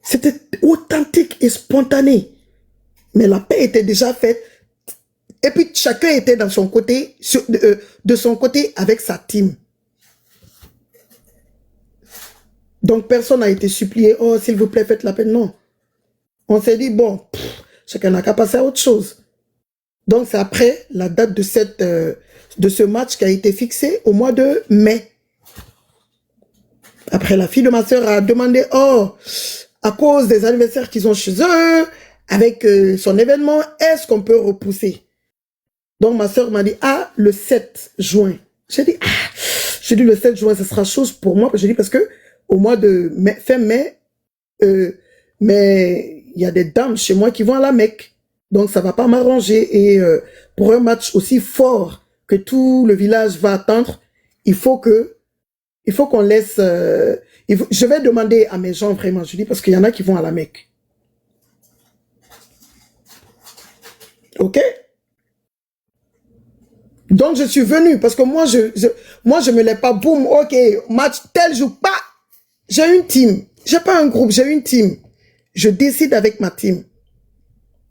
C'était authentique et spontané. Mais la paix était déjà faite. Et puis, chacun était dans son côté, de son côté avec sa team. Donc, personne n'a été supplié. Oh, s'il vous plaît, faites la paix. Non. On s'est dit, bon, chacun n'a qu'à passer à autre chose. Donc, c'est après la date de, de ce match qui a été fixé au mois de mai. Après, la fille de ma soeur a demandé, oh, à cause des anniversaires qu'ils ont chez eux, avec son événement, est-ce qu'on peut repousser? Donc, ma soeur m'a dit, ah, le 7 juin. J'ai dit, ah, le 7 juin, ce sera chose pour moi. J'ai dit, parce que au mois de mai, fin mai, mais il y a des dames chez moi qui vont à la Mecque. Donc, ça va pas m'arranger. Et pour un match aussi fort que tout le village va attendre, il faut qu'on laisse... je vais demander à mes gens vraiment, je dis, parce qu'il y en a qui vont à la Mecque. Ok? Donc, je suis venu, parce que moi, je me lève pas, boum, ok, match tel jour, pas. J'ai une team. J'ai pas un groupe, j'ai une team. Je décide avec ma team.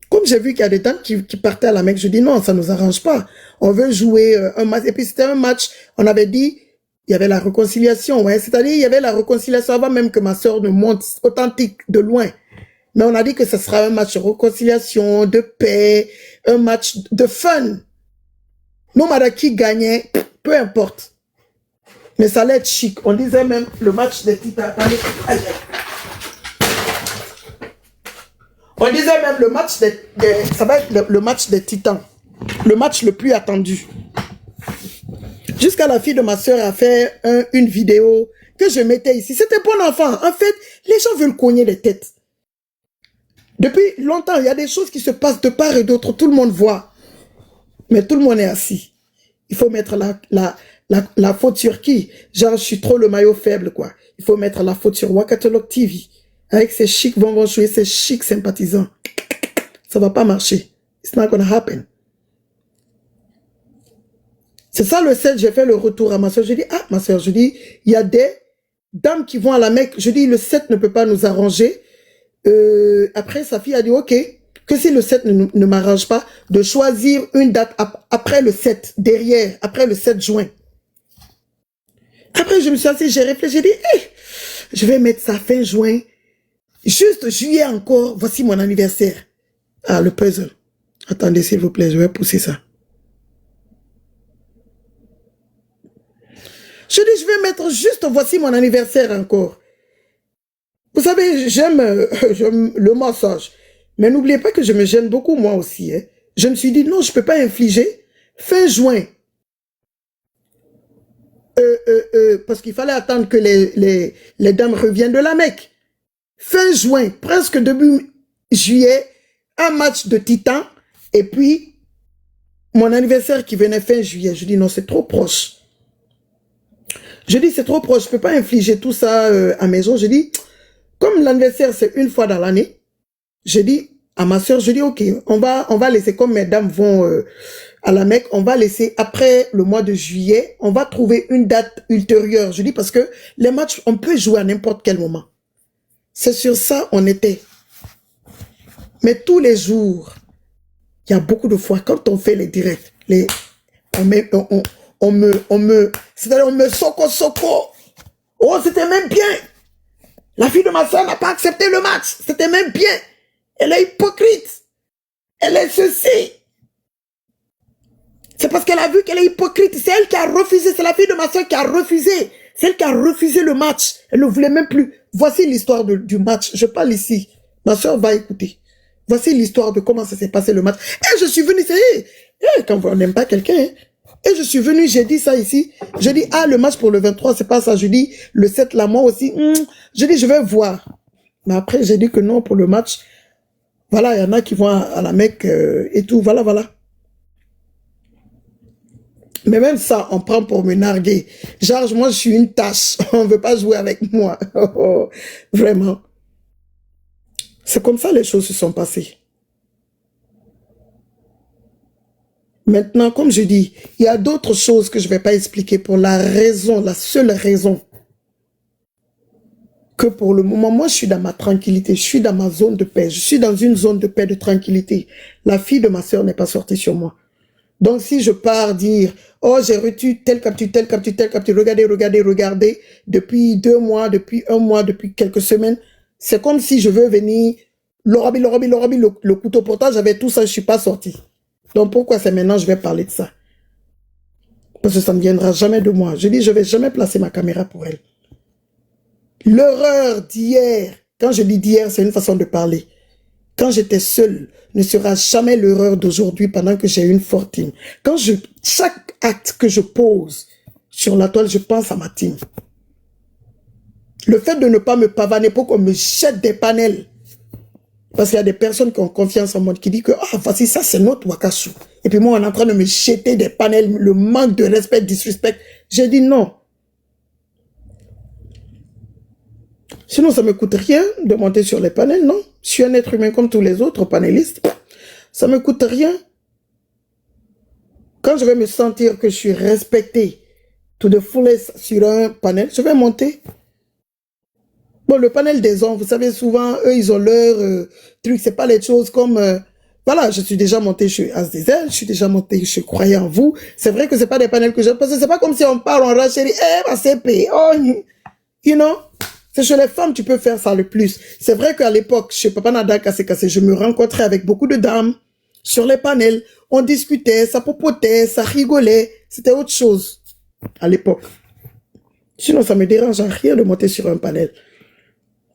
Comme j'ai vu qu'il y a des dames qui partaient à la Mecque, je dis non, ça nous arrange pas. On veut jouer un match. Et puis, c'était un match, on avait dit, il y avait la réconciliation, ouais. C'est-à-dire, il y avait la réconciliation avant même que ma soeur ne monte authentique de loin. Mais on a dit que ce sera un match de réconciliation, de paix, un match de fun. Non, madame, qui gagnait, peu importe. Mais ça allait être chic. On disait même le match des titans. On disait même le match ça va être le match des titans. Le match le plus attendu. Jusqu'à la fille de ma soeur a fait une vidéo que je mettais ici. C'était bon enfant. En fait, les gens veulent cogner les têtes. Depuis longtemps, il y a des choses qui se passent de part et d'autre. Tout le monde voit. Mais tout le monde est assis. Il faut mettre la faute sur qui? Genre, je suis trop le maillot faible, quoi. Il faut mettre la faute sur Wakatolok TV. Avec ses chics vont jouer, ses chics sympathisants. Ça va pas marcher. It's not gonna happen. C'est ça le 7, j'ai fait le retour à ma soeur. Je dis, ah, ma soeur, je dis, il y a des dames qui vont à la Mecque. Je dis, le 7 ne peut pas nous arranger. Après, sa fille a dit, ok, que si le 7 ne m'arrange pas, de choisir une date après le 7, derrière, après le 7 juin. Après, je me suis assise, j'ai réfléchi, j'ai dit, hey, je vais mettre ça fin juin. Juste juillet encore, voici mon anniversaire. Ah, le puzzle. Attendez, s'il vous plaît, je vais pousser ça. Je dis, je vais mettre juste, voici mon anniversaire encore. Vous savez, j'aime le massage. Mais n'oubliez pas que je me gêne beaucoup, moi aussi. Hein. Je me suis dit, non, je ne peux pas infliger. Fin juin. Parce qu'il fallait attendre que les dames reviennent de la Mecque. Fin juin, presque début juillet, un match de titan. Et puis, mon anniversaire qui venait fin juillet. Je dis, non, c'est trop proche. Je dis, c'est trop proche. Je ne peux pas infliger tout ça à maison. Je dis, comme l'anniversaire, c'est une fois dans l'année, je dis à ma soeur, je dis, ok, on va laisser, comme mes dames vont à la Mecque, on va laisser après le mois de juillet, on va trouver une date ultérieure. Je dis, parce que les matchs, on peut jouer à n'importe quel moment. C'est sur ça on était. Mais tous les jours, il y a beaucoup de fois, quand on fait les directs, on me soko. Oh, c'était même bien. La fille de ma soeur n'a pas accepté le match. C'était même bien. Elle est hypocrite. Elle est ceci. C'est parce qu'elle a vu qu'elle est hypocrite. C'est elle qui a refusé. C'est la fille de ma soeur qui a refusé. C'est elle qui a refusé le match. Elle ne voulait même plus. Voici l'histoire du match. Je parle ici. Ma soeur va écouter. Voici l'histoire de comment ça s'est passé le match. Et je suis venu, quand on n'aime pas quelqu'un, hein. Et je suis venu, j'ai dit ça ici. Je dis, ah, le match pour le 23, c'est pas ça. Je dis, le 7, là, moi aussi. Je dis, je vais voir. Mais après, j'ai dit que non, pour le match, voilà, il y en a qui vont à la Mecque et tout. Voilà, voilà. Mais même ça, on prend pour me narguer. Genre, moi, je suis une tâche. On ne veut pas jouer avec moi. Vraiment. C'est comme ça les choses se sont passées. Maintenant, comme je dis, il y a d'autres choses que je ne vais pas expliquer pour la raison, la seule raison que pour le moment, moi, je suis dans ma tranquillité, je suis dans ma zone de paix, je suis dans une zone de paix, de tranquillité. La fille de ma sœur n'est pas sortie sur moi. Donc, si je pars dire, oh, j'ai reçu tel capture, tel capture, tel capture, regardez, depuis 2 mois, depuis 1 mois, depuis quelques semaines, c'est comme si je veux venir, le couteau. Pourtant, j'avais tout ça, je suis pas sorti. Donc, pourquoi c'est maintenant je vais parler de ça? Parce que ça ne viendra jamais de moi. Je dis, je vais jamais placer ma caméra pour elle. L'horreur d'hier, quand je dis d'hier, c'est une façon de parler. Quand j'étais seule, ne sera jamais l'horreur d'aujourd'hui pendant que j'ai une fortune. Chaque acte que je pose sur la toile, je pense à ma team. Le fait de ne pas me pavaner pour qu'on me jette des panels. Parce qu'il y a des personnes qui ont confiance en moi, qui disent que, ah, voici, ça, c'est notre Wakasu. Et puis moi, on est en train de me jeter des panels, le manque de respect, disrespect. J'ai dit non. Sinon, ça ne me coûte rien de monter sur les panels, non? Je suis un être humain comme tous les autres panélistes. Ça ne me coûte rien. Quand je vais me sentir que je suis respecté to the fullest sur un panel, je vais monter. Bon, le panel des hommes, vous savez, souvent, eux, ils ont leur truc. C'est pas les choses comme... voilà, je suis déjà monté chez Asdézel, je suis déjà monté chez Croyez en vous. C'est vrai que c'est pas des panels que j'aime, parce que c'est pas comme si on parle, on rachérit, ma CP, oh, you know. C'est chez les femmes, tu peux faire ça le plus. C'est vrai qu'à l'époque, chez Papa Nada Kassé, je me rencontrais avec beaucoup de dames sur les panels. On discutait, ça popotait, ça rigolait. C'était autre chose à l'époque. Sinon, ça me dérange en rien de monter sur un panel.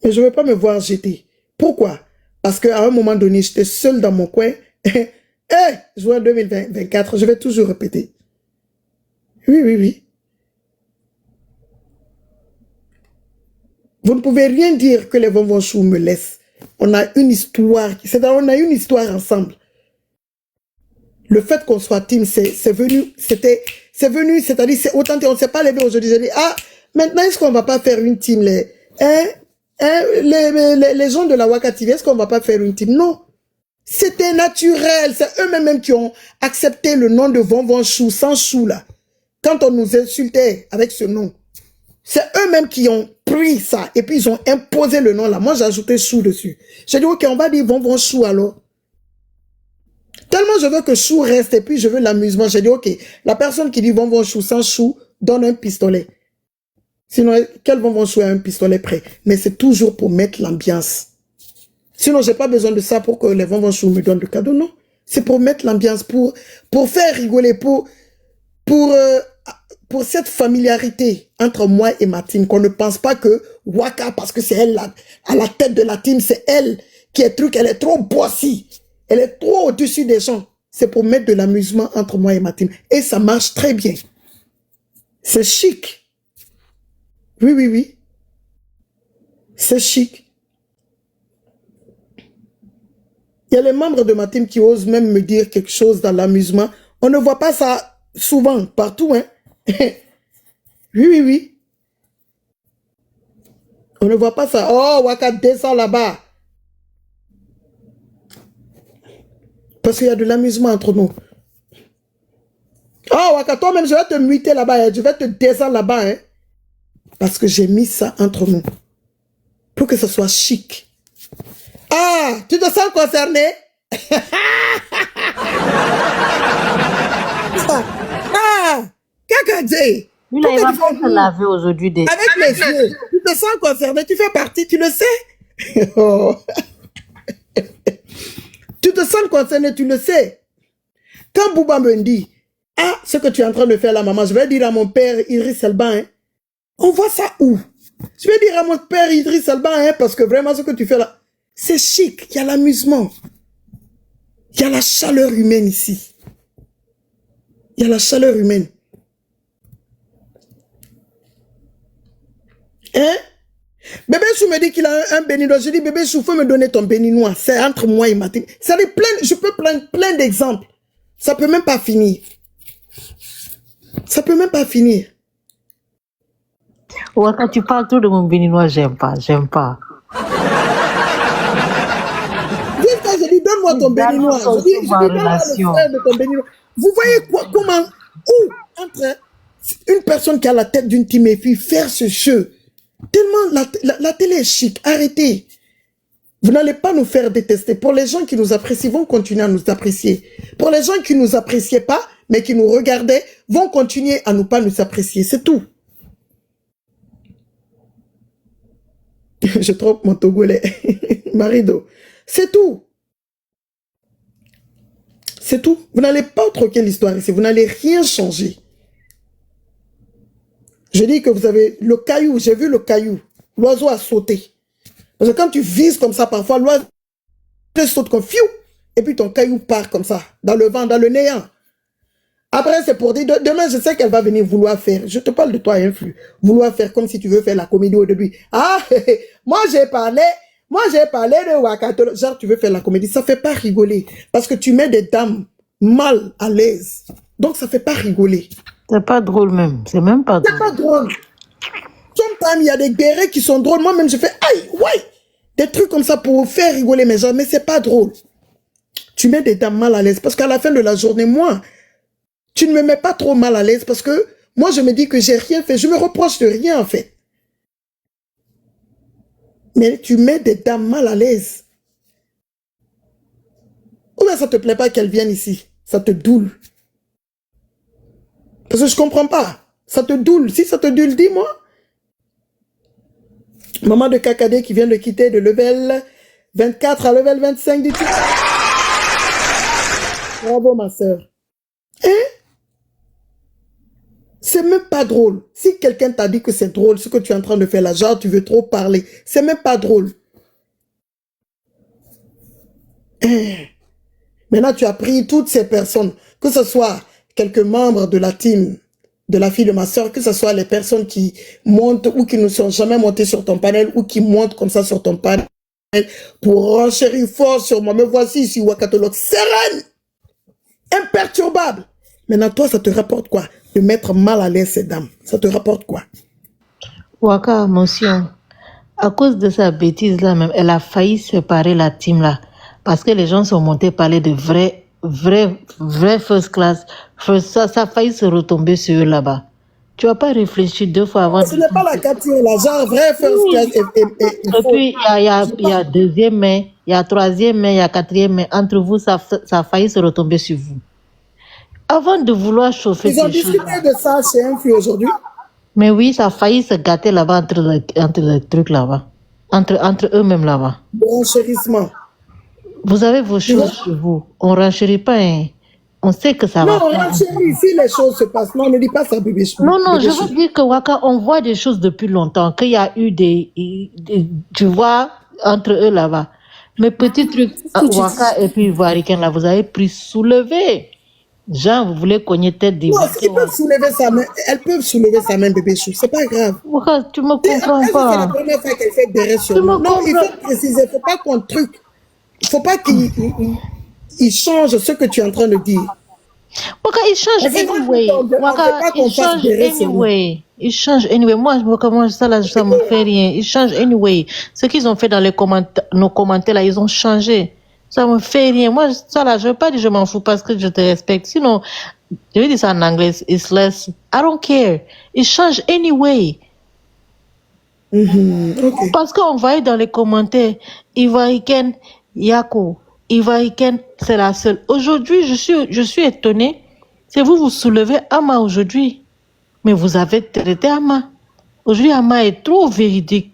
Mais je ne veux pas me voir jeter. Pourquoi? Parce qu'à un moment donné, j'étais seule dans mon coin. Juin 2024, je vais toujours répéter. Oui. Vous ne pouvez rien dire que les Vonvonchou me laissent. On a une histoire. On a une histoire ensemble. Le fait qu'on soit team, c'est venu, c'est-à-dire, c'est autant, on ne s'est pas levé aujourd'hui. J'ai dit, ah, maintenant, est-ce qu'on ne va pas faire une team, les gens de la Waka TV, est-ce qu'on ne va pas faire une team? Non. C'était naturel. C'est eux-mêmes qui ont accepté le nom de Vonvonchou, sans chou, là. Quand on nous insultait avec ce nom. C'est eux-mêmes qui ont pris ça. Et puis, ils ont imposé le nom, là. Moi, j'ai ajouté chou dessus. J'ai dit, ok, on va dire Vonvonchou, alors. Tellement je veux que chou reste, et puis je veux l'amusement. J'ai dit, ok, la personne qui dit Vonvonchou sans chou, donne un pistolet. Sinon, quel Vonvonchou a un pistolet prêt? Mais c'est toujours pour mettre l'ambiance. Sinon, j'ai pas besoin de ça pour que les Vonvonchou me donnent le cadeau, non. C'est pour mettre l'ambiance, pour faire rigoler, pour cette familiarité entre moi et ma team, qu'on ne pense pas que Waka, parce que c'est elle à la tête de la team, c'est elle qui est truc, elle est trop bossy. Elle est trop au-dessus des gens. C'est pour mettre de l'amusement entre moi et ma team. Et ça marche très bien. C'est chic. Oui. C'est chic. Il y a les membres de ma team qui osent même me dire quelque chose dans l'amusement. On ne voit pas ça souvent, partout, hein. Oui. On ne voit pas ça. Oh, Waka descend là-bas. Parce qu'il y a de l'amusement entre nous. Oh, Waka, toi-même, je vais te muter là-bas. Hein. Je vais te descendre là-bas. Hein. Parce que j'ai mis ça entre nous. Pour que ce soit chic. Ah, tu te sens concerné? Qu'est-ce que dit? Il va pas se laver aujourd'hui. Avec les yeux. Tu te sens concerné. Tu fais partie, tu le sais. Oh. Tu te sens concerné, tu le sais. Quand Bouba me dit, ah, ce que tu es en train de faire là, maman, je vais dire à mon père Idriss Elba, hein. On voit ça où? Je vais dire à mon père Idriss Elba, hein, parce que vraiment ce que tu fais là, c'est chic, il y a l'amusement. Il y a la chaleur humaine ici. Il y a la chaleur humaine. Hein? Bébé Chou me dit qu'il a un béninois. Je dis, bébé Chou, faut me donner ton béninois. C'est entre moi et ma team. Je peux prendre plein d'exemples. Ça peut même pas finir. Ça peut même pas finir. Ouais, quand tu parles trop de mon béninois, j'aime pas. Je dis, donne-moi ton béninois. Je dis, donne-moi le frère de ton béninois. Vous voyez comment, entre une personne qui a la tête d'une team et puis faire ce jeu. Tellement la télé est chic. Arrêtez. Vous n'allez pas nous faire détester. Pour les gens qui nous apprécient, vont continuer à nous apprécier. Pour les gens qui ne nous appréciaient pas, mais qui nous regardaient, vont continuer à ne pas nous apprécier. C'est tout. Je trompe mon Togolais. Marido. C'est tout. C'est tout. Vous n'allez pas troquer l'histoire ici. Vous n'allez rien changer. Je dis que vous avez le caillou. J'ai vu le caillou. L'oiseau a sauté. Parce que quand tu vises comme ça, parfois, l'oiseau saute comme fiou. Et puis ton caillou part comme ça. Dans le vent, dans le néant. Après, c'est pour dire, demain, je sais qu'elle va venir vouloir faire. Je te parle de toi, influx. Vouloir faire comme si tu veux faire la comédie au début. Ah, moi, j'ai parlé de Wakatolo. Genre, tu veux faire la comédie. Ça fait pas rigoler. Parce que tu mets des dames mal à l'aise. Donc, ça fait pas rigoler. C'est pas drôle même. C'est même pas drôle. C'est pas drôle. Sometimes, il y a des guerriers qui sont drôles. Moi-même, je fais, aïe, ouais. Des trucs comme ça pour faire rigoler mes gens. Mais c'est pas drôle. Tu mets des dames mal à l'aise. Parce qu'à la fin de la journée, moi, tu ne me mets pas trop mal à l'aise parce que moi, je me dis que j'ai rien fait. Je me reproche de rien, en fait. Mais tu mets des dames mal à l'aise. Ou bien ça te plaît pas qu'elles viennent ici. Ça te doule. Parce que je comprends pas. Ça te doule. Si ça te doule, dis-moi. Maman de Kakadé qui vient de quitter de level 24 à level 25 du titre. Bravo, ma soeur. Hein? C'est même pas drôle. Si quelqu'un t'a dit que c'est drôle, ce que tu es en train de faire là, genre tu veux trop parler, c'est même pas drôle. Maintenant, tu as pris toutes ces personnes, que ce soit quelques membres de la team, de la fille de ma soeur, que ce soit les personnes qui montent ou qui ne sont jamais montées sur ton panel ou qui montent comme ça sur ton panel pour renchérir fort sur moi. Me voici ici, Wakatolok, sereine, imperturbable. Maintenant, toi, ça te rapporte quoi? De mettre mal à l'aise ces dames. Ça te rapporte quoi? Waka, mention. À cause de sa bêtise-là même, elle a failli séparer la team là. Parce que les gens sont montés parler de vrai first class. Ça a failli se retomber sur eux là-bas. Tu vas pas réfléchir 2 fois avant. Ce n'est pas la capture, la genre vrai first class. Et puis, il y a deuxième main, il y a troisième main, il y a quatrième main. Entre vous, ça a failli se retomber sur vous. Avant de vouloir chauffer Ils ont discuté de ça chez Influ aujourd'hui. Mais oui, ça a failli se gâter là-bas entre les trucs là-bas. Entre eux-mêmes là-bas. Renchérissement. Vous avez vos choses chez vous. On ne renchérit pas. Hein. On sait que ça va. Non, on renchérit. Si les choses se passent, non, on ne dit pas ça, bébé chou. Non, je veux dire que Waka, on voit des choses depuis longtemps. Qu'il y a eu tu vois, entre eux là-bas. Mais petits trucs, Waka et puis Ivoiricain là, vous avez pris soulevé. Genre, vous voulez cogner tête des Non, ils peuvent soulever sa main. Elles peuvent soulever sa main, bébé chou. C'est pas grave. Waka, tu me comprends pas. C'est la première fois qu'elle fait des restes sur moi. Non, il faut préciser. Il ne faut pas qu'on truc. Il ne faut pas qu'il change ce que tu es en train de dire. Waka, il change anyway. Waka, il change anyway. Il change anyway. Moi, ça me fait rien. Il change anyway. Ce qu'ils ont fait dans nos commentaires là, ils ont changé. Ça me fait rien. Moi, ça là, je veux pas dire je m'en fous parce que je te respecte. Sinon, je vais dire ça en anglais, it's less. I don't care. Il change anyway. Okay. Parce qu'on voyait dans les commentaires, Ivoiricaine, Yako, Ivoiricaine, c'est la seule. Aujourd'hui, je suis étonnée. C'est vous soulevez Ama aujourd'hui. Mais vous avez traité Ama. Aujourd'hui, Ama est trop véridique.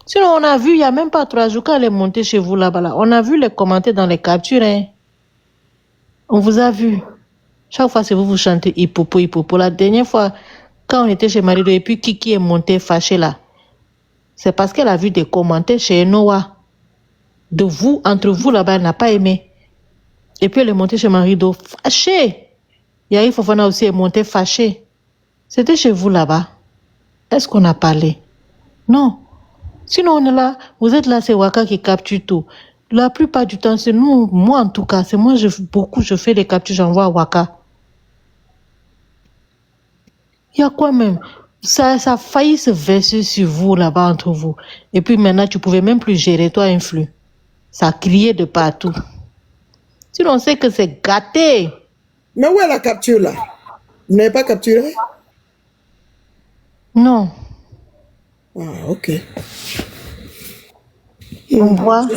Sinon, on a vu, il n'y a même pas 3 jours, quand elle est montée chez vous là-bas, là, on a vu les commentaires dans les captures. Hein. On vous a vu. Chaque fois, c'est vous chantez Hippopo, Hippopo. La dernière fois, quand on était chez Marido, et puis Kiki est monté fâché là, c'est parce qu'elle a vu des commentaires chez Noah. De vous, entre vous là-bas, elle n'a pas aimé. Et puis elle est montée chez Marido, fâchée. Yari Fofana aussi est monté fâché. C'était chez vous là-bas. Est-ce qu'on a parlé? Non. Sinon, on est là, vous êtes là, c'est Waka qui capture tout. La plupart du temps, c'est nous, moi en tout cas, c'est moi, je fais les captures, j'envoie à Waka. Il y a quoi même? Ça a failli se verser sur vous là-bas entre vous. Et puis maintenant, tu pouvais même plus gérer, toi, influx. Ça criait de partout. Sinon, on sait que c'est gâté. Mais où est la capture là? Vous n'avez pas capturé? Non. Ah, ok. On voit,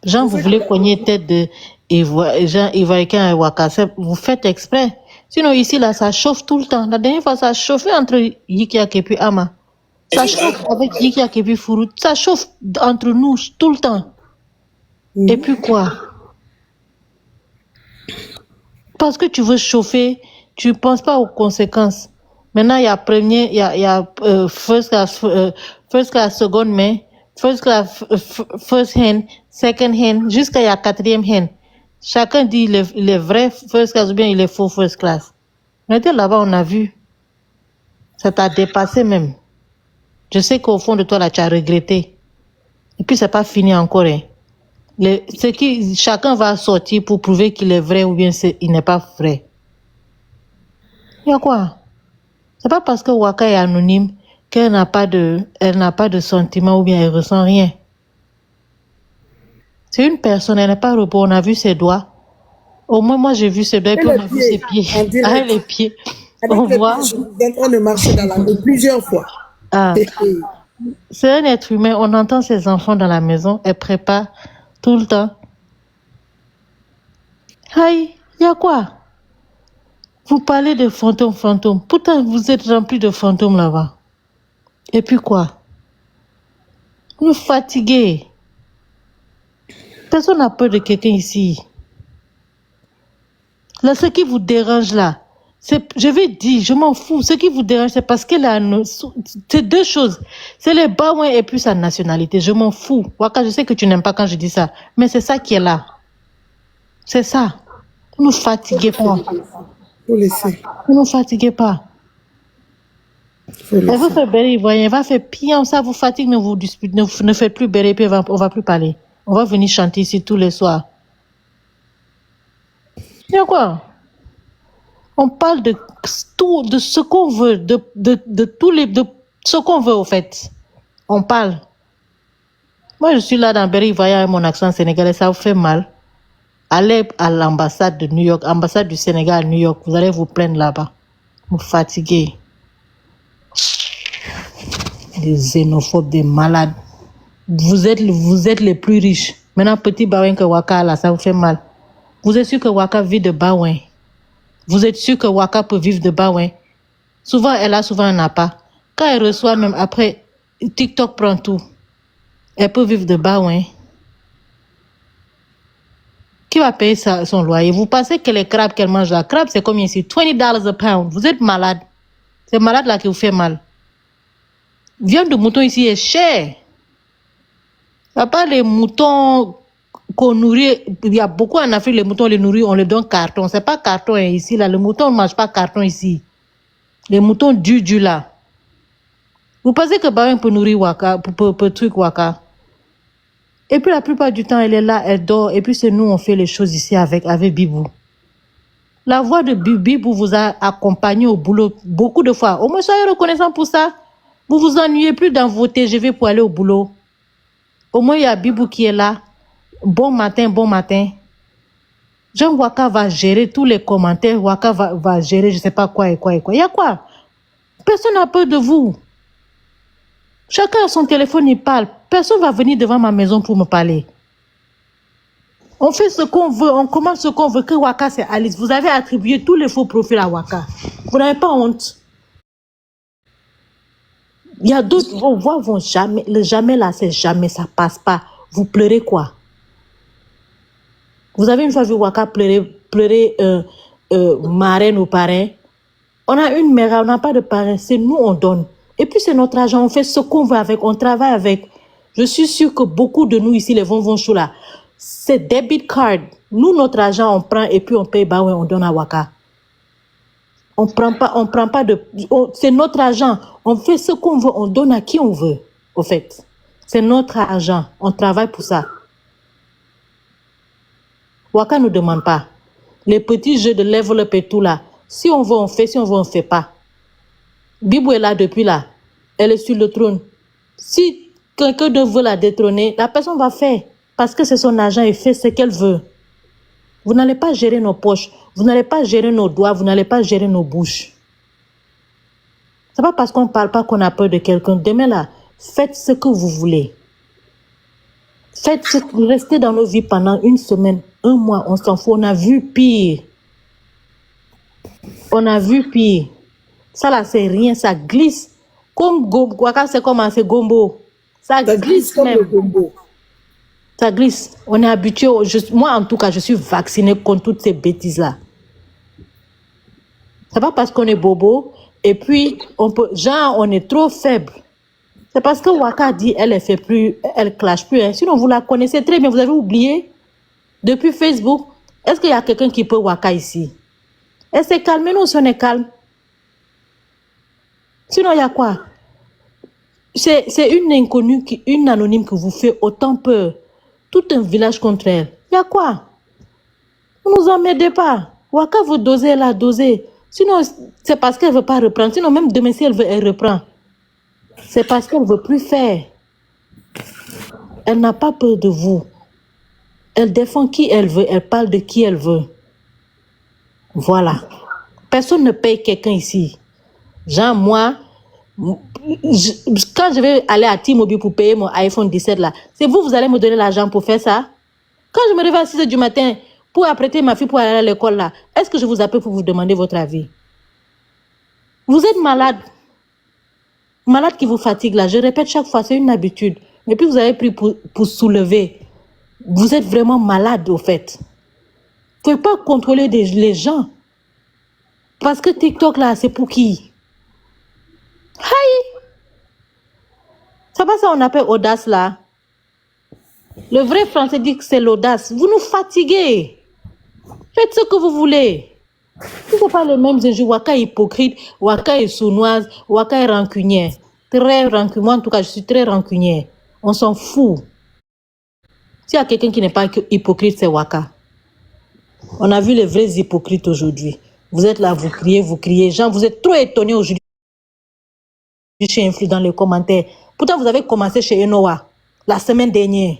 Jean, vous voulez cogner tête de Jean Ivoiricain et Waka. Vous faites exprès. Sinon, ici, là, ça chauffe tout le temps. La dernière fois, ça a chauffé entre Yikiak et puis Ama. Ça chauffe avec Yikiak et puis Fourout. Ça chauffe entre nous tout le temps. Et puis quoi? Parce que tu veux chauffer, tu ne penses pas aux conséquences. Maintenant, il y a premier, il y a first class, second main, first class, first hand, second hand, jusqu'à il y a quatrième hand. Chacun dit il est vrai first class ou bien il est faux first class. On était là-bas, on a vu. Ça t'a dépassé même. Je sais qu'au fond de toi, là, tu as regretté. Et puis, c'est pas fini encore. Hein. Chacun va sortir pour prouver qu'il est vrai ou bien il n'est pas vrai. Il y a quoi? C'est pas parce que Waka est anonyme qu'elle n'a pas de sentiment ou bien elle ressent rien. C'est une personne, elle n'est pas robot. On a vu ses doigts. Au moins, moi, j'ai vu ses doigts et puis on a vu ses pieds. Ah, les pieds. On voit. Je suis en train de marcher dans la rue plusieurs fois. Ah. C'est un être humain. On entend ses enfants dans la maison. Elle prépare tout le temps. Aïe, il y a quoi? Vous parlez de fantômes. Pourtant, vous êtes remplis de fantômes là-bas. Et puis quoi? Vous fatiguez. Personne n'a peur de quelqu'un ici. Là, ce qui vous dérange là, je vais dire, je m'en fous. Ce qui vous dérange, c'est parce qu'elle a... C'est deux choses. C'est les Baouins et puis sa nationalité. Je m'en fous. Waka, je sais que tu n'aimes pas quand je dis ça. Mais c'est ça qui est là. C'est ça. Ne nous fatiguez pas. Faut laisser. Ne nous fatiguez pas. Elle va faire béret ivoirien. Elle va faire pire. Ça vous fatigue, ne vous disputez. Ne faites plus béret, puis on va plus parler. On va venir chanter ici tous les soirs. Il y a quoi? On parle de tout, de ce qu'on veut, de ce qu'on veut au fait. On parle. Moi, je suis là dans Berry Ivoirien avec mon accent sénégalais, ça vous fait mal. Allez à l'ambassade de New York, ambassade du Sénégal à New York, vous allez vous plaindre là-bas. Vous fatiguez. Des xénophobes, des malades. Vous êtes les plus riches. Maintenant, petit Baouin que Waka là, ça vous fait mal. Vous êtes sûr que Waka vit de Baouin? Vous êtes sûr que Waka peut vivre de Baouin? Souvent, elle a, souvent, elle n'a pas. Quand elle reçoit, même après, TikTok prend tout. Elle peut vivre de Baouin. Qui va payer son loyer? Vous pensez que les crabes qu'elle mange là, crabes, c'est combien ici? $20 a pound. Vous êtes malade. C'est malade là qui vous fait mal. Viande de mouton ici est cher. À part les moutons qu'on nourrit, il y a beaucoup en Afrique, les moutons, on les nourrit, on les donne carton. C'est pas carton hein, ici, là. Le mouton ne mange pas carton ici. Les moutons du là. Vous pensez que Baouin peut nourrir Waka, peut truc Waka? Et puis la plupart du temps, elle est là, elle dort. Et puis c'est nous, on fait les choses ici avec Bibou. La voix de Bibou vous a accompagné au boulot beaucoup de fois. Au moins, soyez reconnaissant pour ça. Vous vous ennuyez plus dans vos TGV pour aller au boulot. Au moins, il y a Bibou qui est là. Bon matin. Jean Waka va gérer tous les commentaires. Waka va gérer je ne sais pas quoi et quoi. Il y a quoi? Personne n'a peur de vous. Chacun a son téléphone, il parle. Personne ne va venir devant ma maison pour me parler. On fait ce qu'on veut, on commande ce qu'on veut. Que Waka, c'est Alice. Vous avez attribué tous les faux profils à Waka. Vous n'avez pas honte. Il y a d'autres, vos voix vont jamais. Le jamais là, c'est jamais, ça passe pas. Vous pleurez quoi? Vous avez une fois vu Waka pleurer marraine ou parrain? On a une mère, on n'a pas de parrain. C'est nous, on donne. Et puis c'est notre argent, on fait ce qu'on veut avec, on travaille avec. Je suis sûre que beaucoup de nous ici, les vont chou là, c'est debit card. Nous, notre argent, on prend et puis on paye, bah ouais, on donne à Waka. On prend pas de... c'est notre argent. On fait ce qu'on veut, on donne à qui on veut, au fait. C'est notre argent, on travaille pour ça. Waka ne nous demande pas. Les petits jeux de level up et tout là, si on veut, on fait, si on veut, on fait pas. Bibou est là depuis là. Elle est sur le trône. Si quelqu'un veut la détrôner, la personne va faire. Parce que c'est son argent et fait ce qu'elle veut. Vous n'allez pas gérer nos poches. Vous n'allez pas gérer nos doigts. Vous n'allez pas gérer nos bouches. C'est pas parce qu'on ne parle pas qu'on a peur de quelqu'un. Demain là, Faites ce que vous voulez. Restez dans nos vies pendant une semaine, un mois, on s'en fout. On a vu pire. On a vu pire. Ça là, c'est rien, ça glisse. Comme Waka, c'est comme un gombo. Ça glisse comme même. le gombo. Ça glisse. On est habitué. Moi, en tout cas, je suis vaccinée contre toutes ces bêtises-là. C'est pas parce qu'on est bobo. Et puis, on est trop faible. C'est parce que Waka dit, elle clash plus. Hein. Sinon, vous la connaissez très bien. Vous avez oublié. Depuis Facebook, est-ce qu'il y a quelqu'un qui peut Waka ici? Elle s'est calmée, nous, si on est calme. Sinon, il y a quoi? C'est une inconnue, une anonyme qui vous fait autant peur. Tout un village contre elle. Il y a quoi? Ne nous emmerdez pas. Waka vous doser, elle a dosé. Sinon, c'est parce qu'elle ne veut pas reprendre. Sinon, même demain, si elle veut, elle reprend. C'est parce qu'elle ne veut plus faire. Elle n'a pas peur de vous. Elle défend qui elle veut. Elle parle de qui elle veut. Voilà. Personne ne paye quelqu'un ici. Genre, moi, quand je vais aller à T-Mobile pour payer mon iPhone 17 là, c'est vous allez me donner l'argent pour faire ça? Quand je me réveille à 6h du matin pour apprêter ma fille pour aller à l'école là, est-ce que je vous appelle pour vous demander votre avis? Vous êtes malade. Malade qui vous fatigue là. Je répète chaque fois, c'est une habitude. Et puis vous avez pris pour soulever. Vous êtes vraiment malade au fait. Vous ne pouvez pas contrôler les gens. Parce que TikTok là, c'est pour qui? Aïe! C'est pas ça qu'on appelle audace là. Le vrai français dit que c'est l'audace. Vous nous fatiguez. Faites ce que vous voulez. Ce ne sont pas les mêmes injures. Waka est hypocrite, Waka est sournoise, Waka est rancunière. Très rancunière. Moi, en tout cas, je suis très rancunière. On s'en fout. S'il y a quelqu'un qui n'est pas hypocrite, c'est Waka. On a vu les vrais hypocrites aujourd'hui. Vous êtes là, vous criez. Jean, vous êtes trop étonnés aujourd'hui chez Influ dans les commentaires. Pourtant, vous avez commencé chez Enowa la semaine dernière.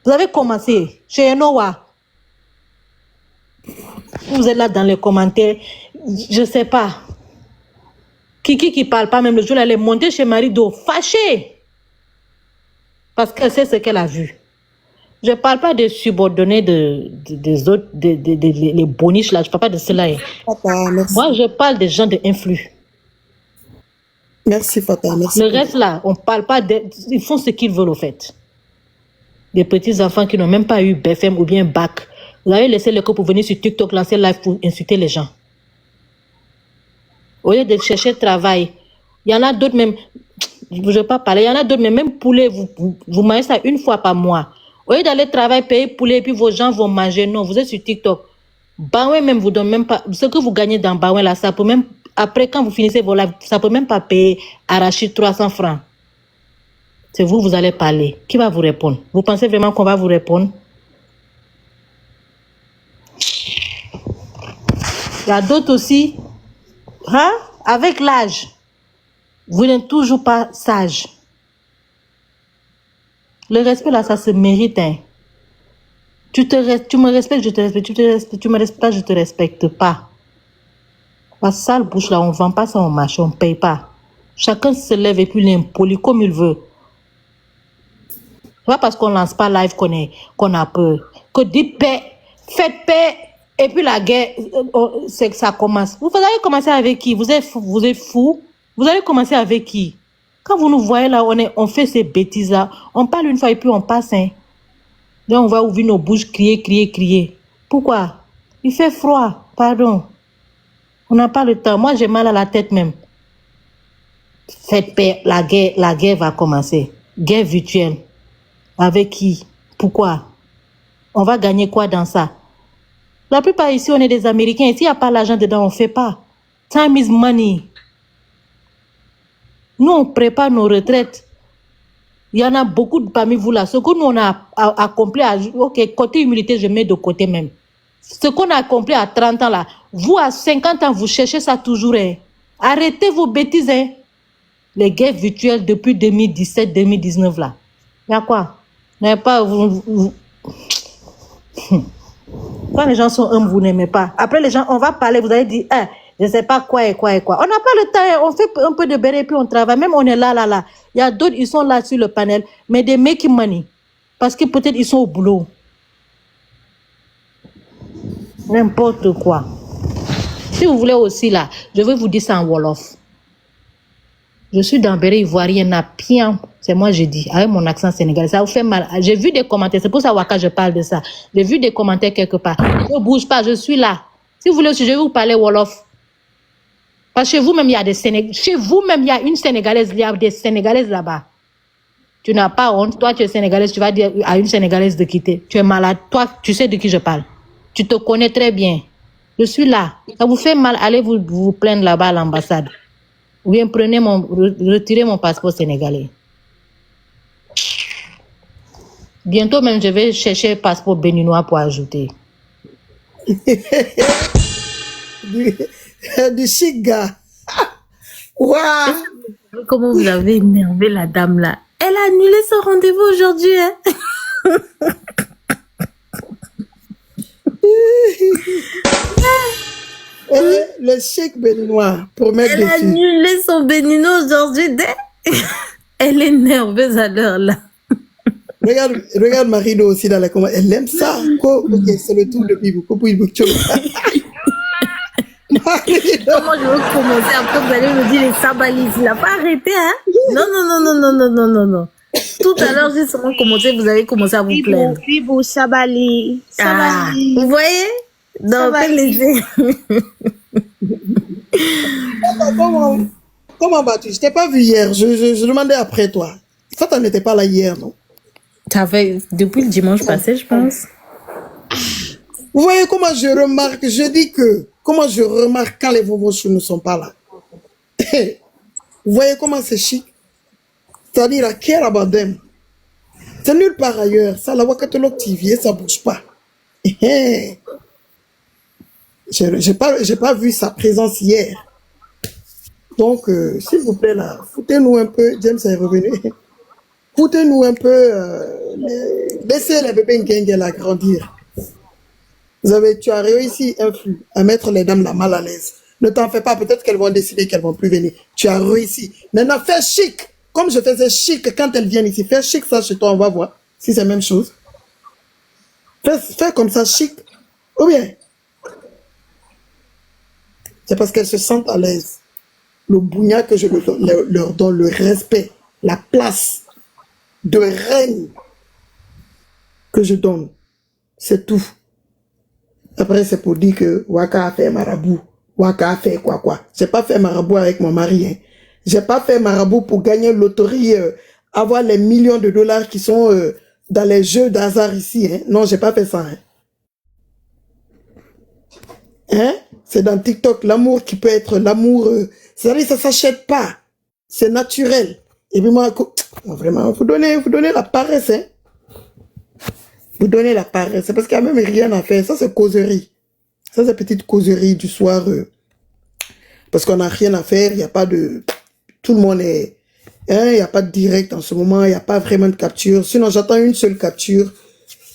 Vous avez commencé chez Enowa. Vous êtes là dans les commentaires. Je ne sais pas. Kiki qui ne parle pas, même le jour, elle est montée chez Marido, fâchée. Parce qu'elle sait ce qu'elle a vu. Je ne parle pas des subordonnés des autres, les boniches là. Je ne parle pas de cela. Moi, je parle des gens de Influ. Merci, Fata. Merci. Le reste là, on ne parle pas ils font ce qu'ils veulent au fait. Des petits enfants qui n'ont même pas eu BFM ou bien bac. Vous avez laissé l'école pour venir sur TikTok lancer live pour insulter les gens. Au lieu de chercher travail, il y en a d'autres même, je ne veux pas parler, il y en a d'autres même poulet, vous mangez ça une fois par mois. Au lieu d'aller travailler, payer poulet, et puis vos gens vont manger, non, vous êtes sur TikTok. Baouin même vous donne même pas, ce que vous gagnez dans Baouin là, ça peut même, après quand vous finissez vos lives, ça peut même pas payer arracher 300 francs. C'est vous, vous allez parler. Qui va vous répondre? Vous pensez vraiment qu'on va vous répondre? Il y a d'autres aussi, hein? Avec l'âge, vous n'êtes toujours pas sage. Le respect là, ça se mérite. Hein? Tu me respectes, je te respecte. Tu me respectes pas, je te respecte pas. La sale bouche là, on vend pas ça au marché, on paye pas. Chacun se lève et puis l'impoli comme il veut. C'est pas parce qu'on lance pas live qu'on a peur. Que dites paix, faites paix, et puis la guerre, c'est que ça commence. Vous allez commencer avec qui? Vous êtes fou? Vous allez commencer avec qui? Quand vous nous voyez là, on fait ces bêtises là, on parle une fois et puis on passe. Hein. Là, on va ouvrir nos bouches, crier. Pourquoi? Il fait froid, pardon. On n'a pas le temps. Moi, j'ai mal à la tête même. Faites paix, la guerre va commencer. Guerre virtuelle. Avec qui? Pourquoi? On va gagner quoi dans ça? La plupart ici, on est des Américains. S'il n'y a pas l'argent dedans, on ne fait pas. Time is money. Nous, on prépare nos retraites. Il y en a beaucoup parmi vous là. Ce que nous, on a accompli, ok, côté humilité, je mets de côté même. Ce qu'on a accompli à 30 ans là, vous à 50 ans, vous cherchez ça toujours. Hein. Arrêtez vos bêtises. Hein. Les guerres virtuelles depuis 2017-2019 là. Il y a quoi? Il n'y a pas... Quand les gens sont humbles, vous n'aimez pas. Après les gens, on va parler, vous allez dire, je sais pas quoi et quoi et quoi. On n'a pas le temps, hein. On fait un peu de béré, puis on travaille. Même on est là. Il y a d'autres, ils sont là sur le panel, mais des making money. Parce que peut-être ils sont au boulot. N'importe quoi. Si vous voulez aussi là, je vais vous dire ça en Wolof. Je suis dans Béré Ivoirien à Pian. C'est moi, je dis, avec mon accent sénégalais. Ça vous fait mal. J'ai vu des commentaires. C'est pour ça, Waka, je parle de ça. J'ai vu des commentaires quelque part. Ne bouge pas, je suis là. Si vous voulez aussi, je vais vous parler Wolof. Parce que chez vous-même, il y a des Sénégalais. Chez vous-même, il y a une Sénégalaise. Il y a des Sénégalaises là-bas. Tu n'as pas honte. Toi, tu es Sénégalaise. Tu vas dire à une Sénégalaise de quitter. Tu es malade. Toi, tu sais de qui je parle. Tu te connais très bien. Je suis là. Ça vous fait mal. Allez vous plaindre là-bas à l'ambassade. Ou bien retirez mon passeport sénégalais. Bientôt même, je vais chercher passeport béninois pour ajouter. Du chic gars. Waouh! Comment vous avez énervé la dame là? Elle a annulé son rendez-vous aujourd'hui. Hein? Le chic béninois pour mettre Elle a dessus. annulé son béninois aujourd'hui. Elle est nerveuse à l'heure là. Regarde Marino aussi dans la commande. Elle aime ça. Ok, c'est le tour de Bibou. Comment je vais commencer après vous allez me dire les sabalis. Il n'a pas arrêté, hein? Non. Tout à l'heure, j'ai seulement commencé, vous avez commencé à vous plaindre. Bibou, sabali. Sabali. Vous voyez? Donc, Comment vas-tu? Je t'ai pas vu hier. Je demandais après toi. Ça, t'en étais pas là hier, non? Depuis le dimanche passé, je pense. Vous voyez comment je remarque? Je dis que comment je remarque quand les Vovochou ne sont pas là. Vous voyez comment c'est chic? C'est-à-dire à Kerabadem. C'est nulle part ailleurs. Ça, la Wakatolok TV, ça bouge pas. J'ai pas vu sa présence hier. Donc, s'il vous plaît, là, foutez-nous un peu. James est revenu. Foutez-nous un peu. Laissez les bébés Ngengel à grandir. Tu as réussi à mettre les dames la mal à l'aise. Ne t'en fais pas. Peut-être qu'elles vont décider qu'elles vont plus venir. Tu as réussi. Maintenant, fais chic. Comme je faisais chic quand elles viennent ici. Fais chic ça chez toi. On va voir si c'est la même chose. Fais comme ça chic. Ou bien. C'est parce qu'elles se sentent à l'aise. Le bougna que je leur donne, le respect, la place de reine que je donne. C'est tout. Après, c'est pour dire que Waka a fait marabout. Waka a fait quoi. J'ai pas fait marabout avec mon mari. Hein. J'ai pas fait marabout pour gagner loterie, avoir les millions de dollars qui sont dans les jeux d'hasard ici. Hein. Non, j'ai pas fait ça. Hein? C'est dans TikTok, l'amour qui peut être l'amour. C'est-à-dire ça s'achète pas. C'est naturel. Et puis moi, vraiment, vous donnez la paresse. Hein? Vous donnez la paresse. C'est parce qu'il n'y a même rien à faire. Ça, c'est causerie. Ça, c'est petite causerie du soir. Parce qu'on n'a rien à faire. Il n'y a pas de... Tout le monde est... Hein? Il n'y a pas de direct en ce moment. Il n'y a pas vraiment de capture. Sinon, j'attends une seule capture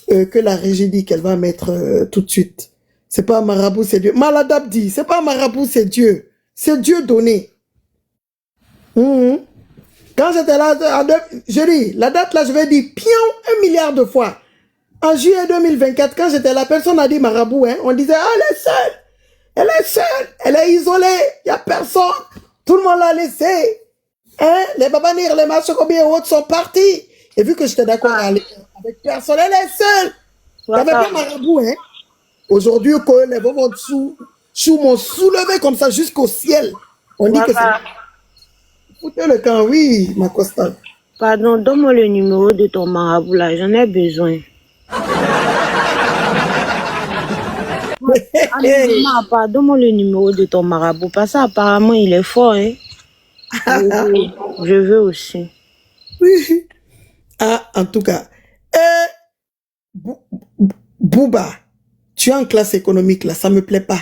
que la régie dit qu'elle va mettre tout de suite. C'est pas un marabout, c'est Dieu. Maladab dit, c'est pas un marabout, c'est Dieu. C'est Dieu donné. Quand j'étais là, je dis, la date là, je vais dire, pion, 1 milliard de fois. En juillet 2024, quand j'étais là, personne n'a dit marabout, hein. On disait, ah, elle est seule, elle est isolée, il n'y a personne. Tout le monde l'a laissé. Hein? Les babanir, les machokobis et autres sont partis. Et vu que j'étais d'accord avec personne, elle est seule. Il n'y avait pas marabout, hein. Aujourd'hui, quand les vents sous m'ont soulevé comme ça jusqu'au ciel. On dit que c'est... Foutez le camp, oui, ma Costa. Pardon, donne-moi le numéro de ton marabout là, j'en ai besoin. Donne-moi le numéro de ton marabout, parce qu'apparemment il est fort, hein. Je veux aussi. Oui. Ah, en tout cas. Bouba. Tu es en classe économique, là, ça me plaît pas.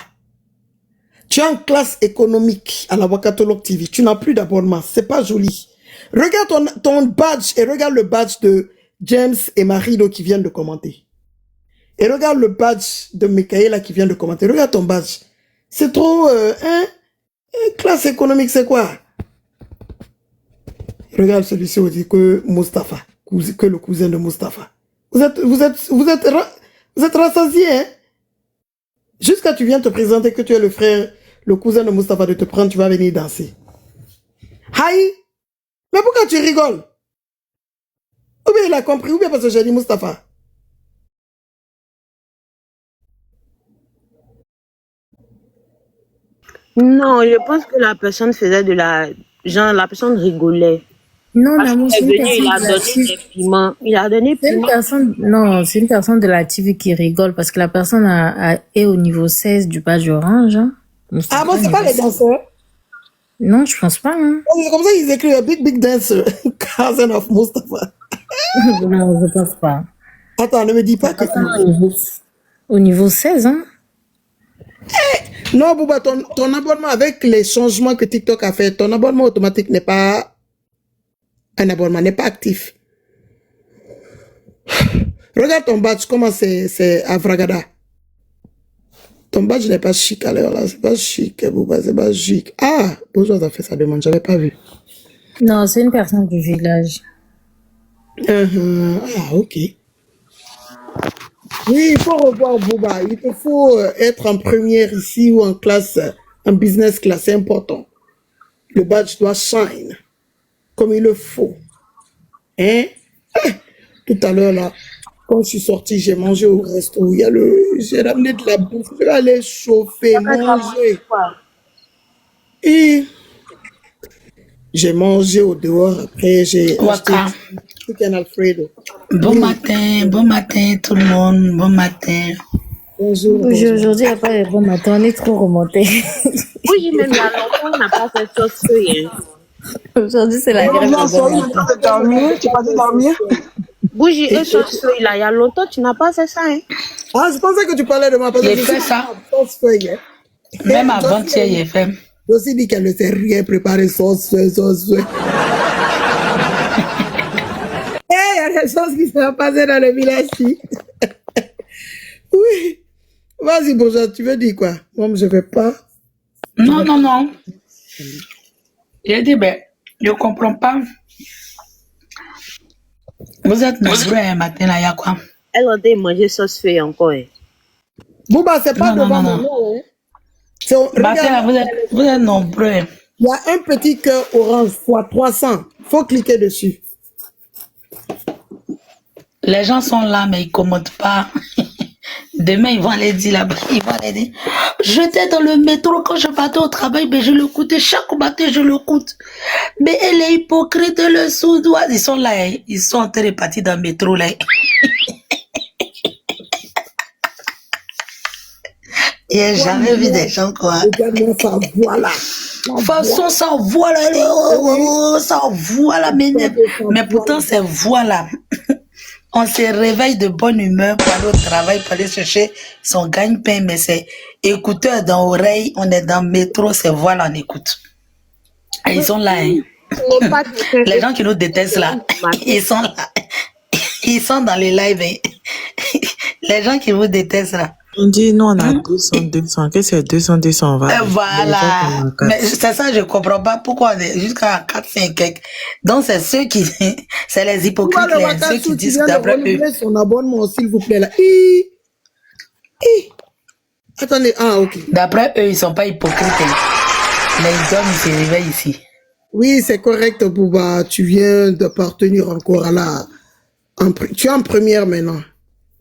Tu es en classe économique à la Wakatolok TV. Tu n'as plus d'abonnement. C'est pas joli. Regarde ton badge et regarde le badge de James et Marido qui viennent de commenter. Et regarde le badge de Michaela qui vient de commenter. Regarde ton badge. C'est trop, hein? Classe économique, c'est quoi? Regarde celui-ci aussi, que Mustapha, que le cousin de Mustapha. Vous êtes rassasié, hein? Jusqu'à tu viens te présenter que tu es le frère, le cousin de Mustapha, de te prendre, tu vas venir danser. Haï! Mais pourquoi tu rigoles? Ou bien il a compris, ou bien parce que j'ai dit Mustapha. Non, je pense que la personne faisait de la... Genre, la personne rigolait. Non, Parce Namo, qu'il est c'est une venu, il personne a de la donné TV. des piments. Il a donné C'est une piment. personne, non, c'est une personne de la TV qui rigole parce que la personne est au niveau 16 du badge orange. Hein. Ah bon, Mustapha c'est pas les danseurs? Non, je pense pas. Hein. C'est comme ça qu'ils écrivent Big Dancer, cousin of Mustapha. Non, je pense pas. Attends, ne me dis pas que... Au niveau 16, hein. Non, Bouba, ton abonnement avec les changements que TikTok a fait, ton abonnement automatique n'est pas un abonnement, n'est pas actif. Regarde ton badge, comment c'est à Vragada. Ton badge n'est pas chic à l'heure là, c'est pas chic, Bouba, c'est pas chic. Ah, bonjour, ça fait sa demande, j'avais pas vu. Non, c'est une personne du village. Ah, ok. Oui, il faut revoir Bouba. Il te faut être en première ici ou en classe, en business class, c'est important. Le badge doit shine comme il le faut. Hein? Tout à l'heure, là, quand je suis sorti, j'ai mangé au resto. J'ai ramené de la bouffe. Je vais aller chauffer, manger. Et j'ai mangé au dehors. Après, j'ai acheté chicken Alfredo. Bon matin tout le monde, bon matin. Bonjour. Aujourd'hui, il n'y a pas de bon matin, on est trop remonté. Oui, même il y a longtemps, on n'a pas fait sauce feuille. Aujourd'hui, c'est la grève de bon matin. Dormir, tu vas dormir? Bougie et sauce feuille, là, il y a longtemps, tu n'as pas fait ça, hein? Ah, je pensais que tu parlais de moi. Parce que J'ai fait ça. Sauce feuille, hein. Même avant-hier, j'ai fait. Je aussi dit qu'elle ne sait rien préparer sauce feuille. Il y a des choses qui sont passées dans le village ici. Oui. Vas-y, bonjour, tu veux dire quoi? Moi, je ne vais pas. Non. J'ai dit, ben, je comprends pas. Vous êtes nombreux un matin, là, il y a quoi? Elle a dit manger sauce feuille encore, hein? Bouba, c'est pas Non, devant non. mon nom, hein. Matin, Regarde, vous êtes nombreux. il y a un petit cœur orange fois 300. Faut cliquer dessus. Les gens sont là, mais ils ne commentent pas. Demain, ils vont aller dire là-bas, ils vont aller dire, j'étais dans le métro quand je partais au travail, mais je l'écoutais chaque matin, je l'écoute. Mais elle est hypocrite, le sous-doigt. Ils sont là, hein. Ils sont en train de partir dans le métro, là. Il n'y a jamais vu des gens, quoi. Regarde-moi ça, voilà. De toute façon, ça voit là, ça voit là, mais pourtant, c'est voix là. On se réveille de bonne humeur pour aller au travail, pour aller chercher son gagne-pain, mais c'est écouteur dans l'oreille, on est dans le métro, c'est voix là, on écoute. Et ils sont là, hein. Les gens qui nous détestent là, ils sont là. Ils sont dans les lives, hein. Les gens qui vous détestent là. On dit, nous, on a 200. Qu'est-ce que c'est 200, on va. Voilà. Mais c'est ça, je comprends pas pourquoi on est jusqu'à 4, 5 quelques. Donc, c'est ceux qui, c'est les hypocrites, ceux qui disent d'après eux. Son abonnement, s'il vous plaît, là. Attendez, ok. D'après eux, ils sont pas hypocrites. Les hommes, ils se réveillent ici. Oui, c'est correct, Bouba. Tu viens d'appartenir encore à la... Tu es en première maintenant.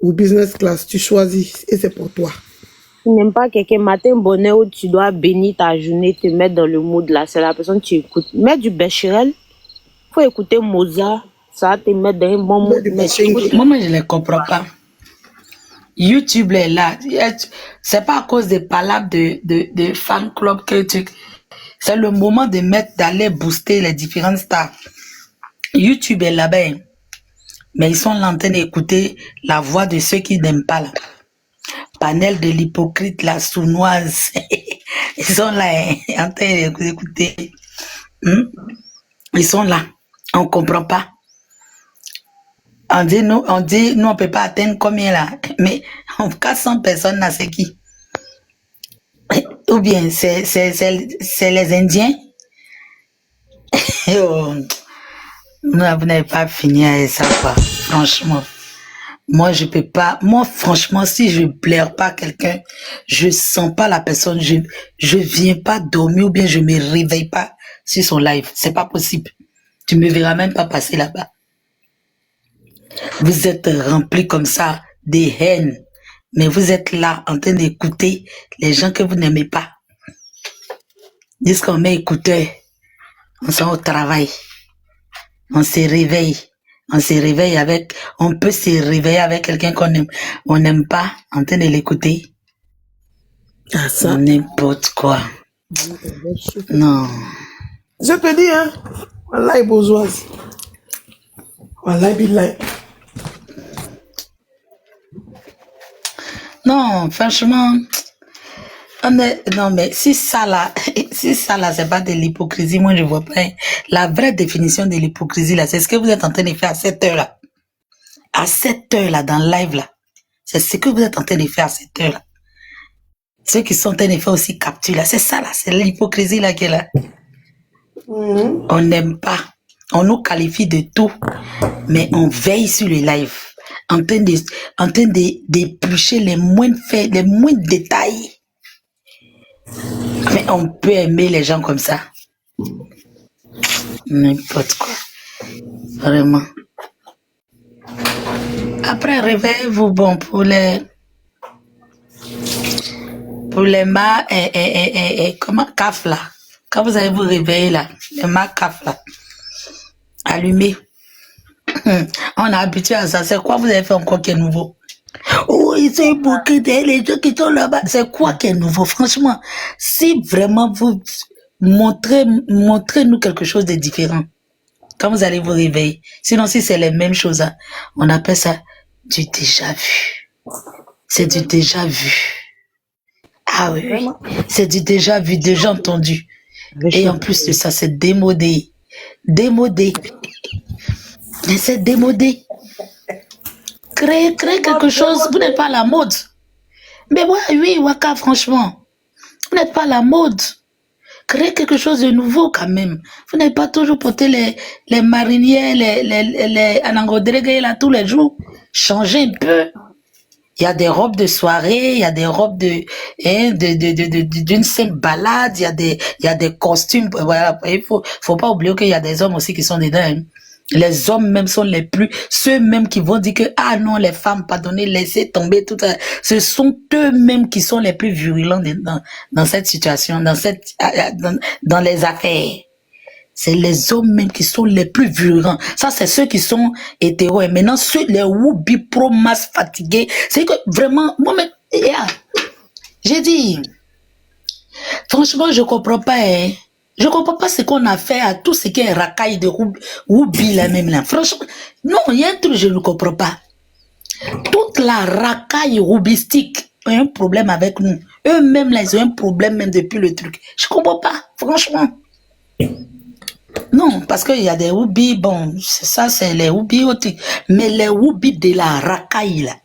Ou business class, tu choisis et c'est pour toi. Tu n'aimes pas quelqu'un matin bonheur où tu dois bénir ta journée, te mettre dans le mood là, c'est la personne que tu écoutes. Mets du Becherel, faut écouter Mozart, ça va te mettre dans un bon mood. Moi, je ne les comprends pas. YouTube est là. C'est pas à cause des palabres de fan club que tu... C'est le moment de mettre, d'aller booster les différentes stars. YouTube est là-bas. Mais ils sont là en train d'écouter la voix de ceux qui n'aiment pas là. Panel de l'hypocrite, la sournoise. Ils sont là, hein, en train d'écouter. Ils sont là. On comprend pas. On dit, nous, on peut pas atteindre combien là. Mais 400 personnes là, c'est qui? Ou bien c'est les Indiens. Oh, non, vous n'avez pas fini avec ça, quoi. Franchement. Moi, je peux pas. Moi, franchement, si je plaire pas quelqu'un, je sens pas la personne, je viens pas dormir ou bien je me réveille pas sur son live. C'est pas possible. Tu me verras même pas passer là-bas. Vous êtes remplis comme ça des haines, mais vous êtes là en train d'écouter les gens que vous n'aimez pas. Dis qu'on met écouteur, on s'en au travail, on se réveille. On se réveille avec, on peut se réveiller avec quelqu'un qu'on aime, on n'aime pas, en train de l'écouter. Ah, ça. N'importe quoi. Non. Je te dis, hein. Wallahi, bourgeoise. Wallahi, billahi. Non, franchement, non, mais si ça là, c'est pas de l'hypocrisie, moi je vois pas. La vraie définition de l'hypocrisie là, c'est ce que vous êtes en train de faire à cette heure là. À cette heure là, dans le live là. C'est ce que vous êtes en train de faire à cette heure là. Ceux qui sont en train de faire aussi capture là, c'est ça là, c'est l'hypocrisie là qui est là. On n'aime pas. On nous qualifie de tout, mais on veille sur le live, en train d'éplucher les moindres faits, les moindres détails. Mais on peut aimer les gens comme ça. N'importe quoi. Vraiment. Après, réveillez-vous, bon, pour les comment, CAF là. Quand vous allez vous réveiller là, les mâts CAF là, allumez. On a habitué à ça. C'est quoi vous avez fait encore qui est nouveau? Oh, ils sont hypocrites, les gens qui sont là-bas. C'est quoi qui est nouveau? Franchement, si vraiment vous montrez-nous quelque chose de différent quand vous allez vous réveiller. Sinon, si c'est les mêmes choses, hein, on appelle ça du déjà vu. C'est du déjà vu. Ah oui, oui. C'est du déjà vu, déjà entendu. Et en plus de ça, c'est démodé. Démodé. Mais c'est démodé. Créer quelque chose, vous n'êtes pas à la mode. Mais moi, oui, Waka, franchement, vous n'êtes pas à la mode. Créer quelque chose de nouveau quand même. Vous n'avez pas toujours porté les marinières, les anangodrégé là tous les jours. Changez un peu. Il y a des robes de soirée, il y a des robes d'une simple balade, il y a des costumes. Voilà, il faut pas oublier qu'il y a des hommes aussi qui sont dedans. Hein. Les hommes même sont les plus, ceux même qui vont dire que, ah non, les femmes, pardonnez, laissez tomber tout ça. Ce sont eux-mêmes qui sont les plus virulents dans cette situation, dans les affaires. C'est les hommes même qui sont les plus virulents. Ça, c'est ceux qui sont hétéros. Et maintenant, les woubi pro masse fatigués, c'est que vraiment, moi-même, j'ai dit, franchement, je comprends pas, hein. Je comprends pas ce qu'on a fait à tout ce qui est racaille de woubi là même là. Franchement, non, il y a un truc que je ne comprends pas. Toute la racaille roubistique a un problème avec nous. Eux-mêmes là, ils ont un problème même depuis le truc. Je comprends pas, franchement. Non, parce qu'il y a des woubi, bon, ça c'est les woubi autres. Mais les woubi de la racaille là,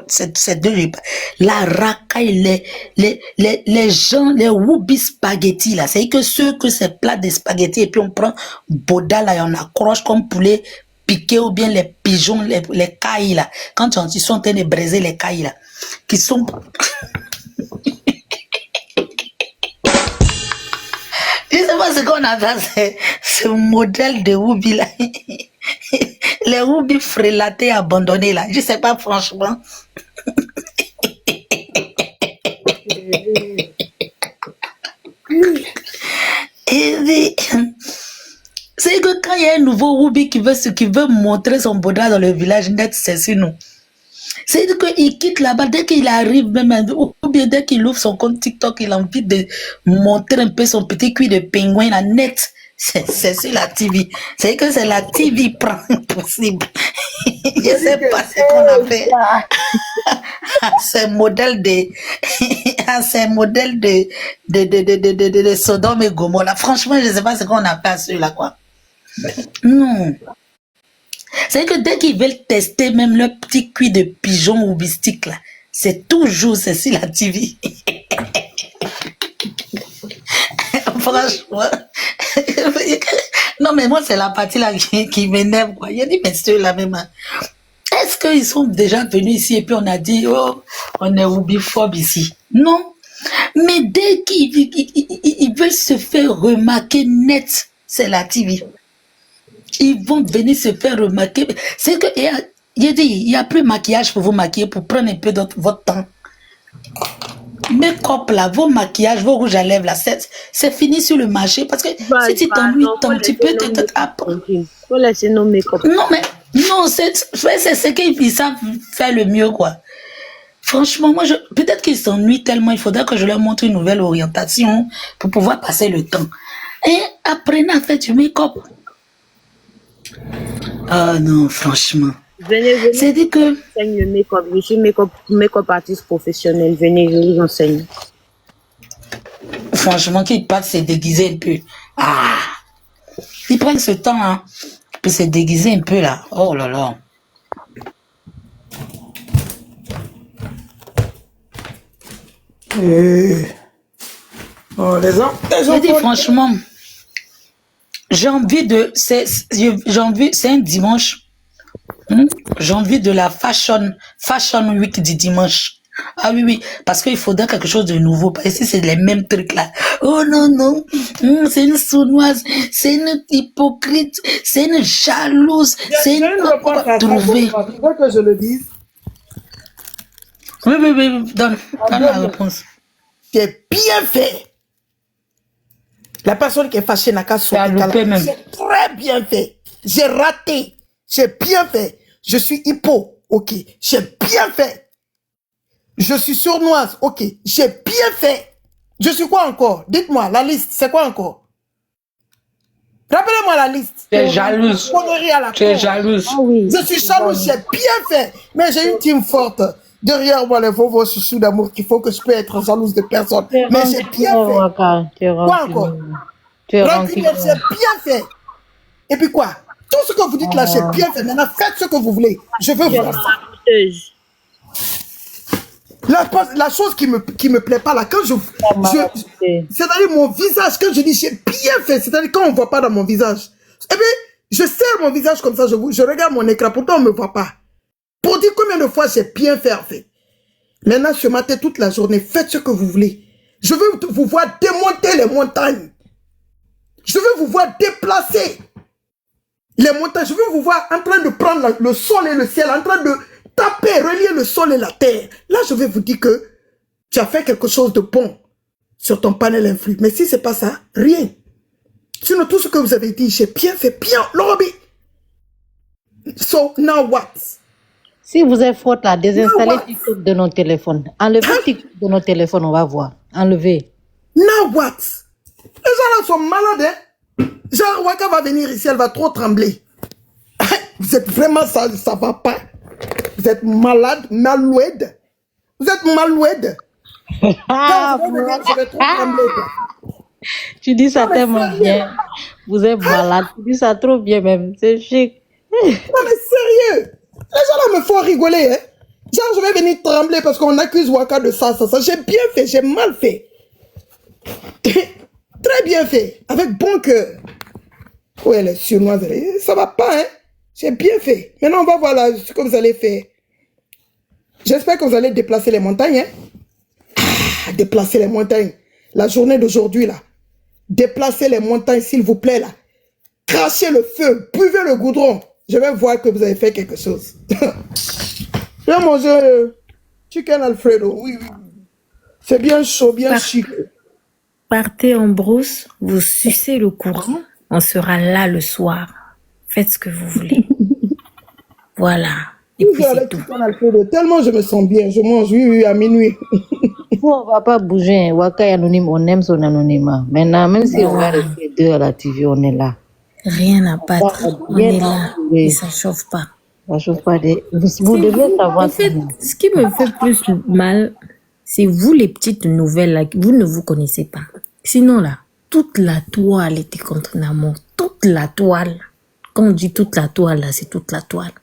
c'est deux, la racaille, les gens, les woubi spaghetti là, c'est que ceux que c'est plat de spaghetti et puis on prend boda là et on accroche comme poulet piqué ou bien les pigeons, les cailles là, quand ils sont en train de briser les cailles là, qui sont... Je sais pas ce qu'on appelle ce modèle de woubi là. Les woubi frélatés abandonnés là. Je sais pas franchement. C'est que quand il y a un nouveau woubi qui veut montrer son boda dans le village net, c'est sur nous. C'est qu'il quitte là-bas, dès qu'il arrive, même, ou bien dès qu'il ouvre son compte TikTok, il a envie de montrer un peu son petit cuir de pingouin, la net. C'est sur la TV. C'est que c'est la TV prend possible. Je sais pas ce qu'on a fait. C'est un modèle de Sodome et Gomorrah. Franchement, je sais pas ce qu'on a fait à ceux-là, quoi. Non. C'est que dès qu'ils veulent tester même le petit cuir de pigeon ou bistique là, c'est toujours sur la TV. Franchement. Non, mais moi, c'est la partie là qui m'énerve, quoi. Il a dit, mais c'est la même. Est-ce qu'ils sont déjà venus ici et puis on a dit, oh, on est oubifobes ici? Non. Mais dès qu'ils veulent se faire remarquer net, c'est la TV. Ils vont venir se faire remarquer. C'est que, il y a plus de maquillage pour vous maquiller, pour prendre un peu de votre temps. Make-up là, vos maquillages, vos rouges à lèvres là, c'est fini sur le marché parce que si tu t'ennuies tant, tu peux te apprendre. Faut laisser nos make-up. Non, mais non, c'est ce qu'ils savent faire le mieux, quoi. Franchement, moi, peut-être qu'ils s'ennuient tellement, il faudrait que je leur montre une nouvelle orientation pour pouvoir passer le temps. Et apprenez à faire du make-up. Ah non, franchement. Venez. C'est dit que... J'enseigne le make-up. Je suis make-up artiste professionnel. Venez, je vous enseigne. Franchement, qu'ils partent se déguiser un peu. Ah! Ils prennent ce temps, hein, pour se déguiser un peu, là. Oh là là. Oh, Je dis franchement, j'ai envie, c'est un dimanche. J'ai envie de la fashion week du dimanche. Ah oui, parce qu'il faudrait quelque chose de nouveau. Parce que c'est les mêmes trucs là. Oh non, c'est une sournoise, c'est une hypocrite, c'est une jalouse, c'est une... On va trouver. Tu veux que je le dise? Oui, donne la réponse. C'est bien fait. La personne qui est fâchée n'a qu'à sauter. C'est très bien fait. J'ai raté. J'ai bien fait. Je suis hypo. Ok. J'ai bien fait. Je suis sournoise. Ok. J'ai bien fait. Je suis quoi encore? Dites-moi, la liste, c'est quoi encore? Rappelez-moi la liste. Tu es jalouse. Tu es jalouse. Ah oui. Je suis jalouse. J'ai bien fait. Mais j'ai une team forte. Derrière moi, les vos sous d'amour qu'il faut que je peux être jalouse de personne. Mais j'ai bien fait. Quoi encore? Rancunière, j'ai bien fait. Et puis quoi? Tout ce que vous dites là, j'ai bien fait. Maintenant, faites ce que vous voulez. Je veux voir ça. La chose qui me plaît pas là, quand c'est-à-dire mon visage, quand je dis j'ai bien fait, c'est-à-dire quand on voit pas dans mon visage. Eh bien, je serre mon visage comme ça, je regarde mon écran, pourtant on me voit pas. Pour dire combien de fois j'ai bien fait en fait. Maintenant, ce matin, toute la journée, faites ce que vous voulez. Je veux vous voir démonter les montagnes. Je veux vous voir déplacer les montagnes. Je veux vous voir en train de prendre le sol et le ciel, en train de taper, relier le sol et la terre. Là, je vais vous dire que tu as fait quelque chose de bon sur ton panel influx. Mais si c'est pas ça, rien. Sinon, tout ce que vous avez dit, j'ai bien fait, bien, lobby. So, now what? Si vous êtes faute là, désinstallez TikTok de nos téléphones. Enlevez TikTok de nos téléphones, on va voir. Enlevez. Now what? Les gens là sont malades, hein? Genre, Waka va venir ici, elle va trop trembler. Vous êtes vraiment, ça va pas. Vous êtes malade, malouette. Vous êtes malouette. Je vais trop trembler, quoi. Tu dis ça tellement bien. Vous êtes malade. Tu dis ça trop bien même. C'est chic. Non mais sérieux. Les gens là me font rigoler, hein. Genre, je vais venir trembler parce qu'on accuse Waka de ça. J'ai bien fait, j'ai mal fait. Très bien fait, avec bon cœur. Oui, elle est surnoise, ça va pas, hein. J'ai bien fait. Maintenant, on va voir là, ce que vous allez faire. J'espère que vous allez déplacer les montagnes, hein. Ah, déplacer les montagnes. La journée d'aujourd'hui, là. Déplacer les montagnes, s'il vous plaît, là. Crachez le feu, buvez le goudron. Je vais voir que vous avez fait quelque chose. Je vais manger chicken Alfredo, oui. C'est bien chaud, bien chic. Partez en brousse, vous sucez le courant, on sera là le soir. Faites ce que vous voulez. Voilà. Et puis c'est tout. Tellement je me sens bien, je mange, oui, à minuit. Nous, on va pas bouger. Waka est anonyme, on aime son anonymat. Maintenant, même si on va rester deux à la TV, on est là. Rien à battre. On est là. Et ça chauffe pas. Ça chauffe pas. Vous devez savoir. En fait, ce qui me fait plus mal, c'est vous les petites nouvelles là, vous ne vous connaissez pas. Sinon là, toute la toile était contre Namor. Toute la toile. Quand on dit toute la toile là, c'est toute la toile.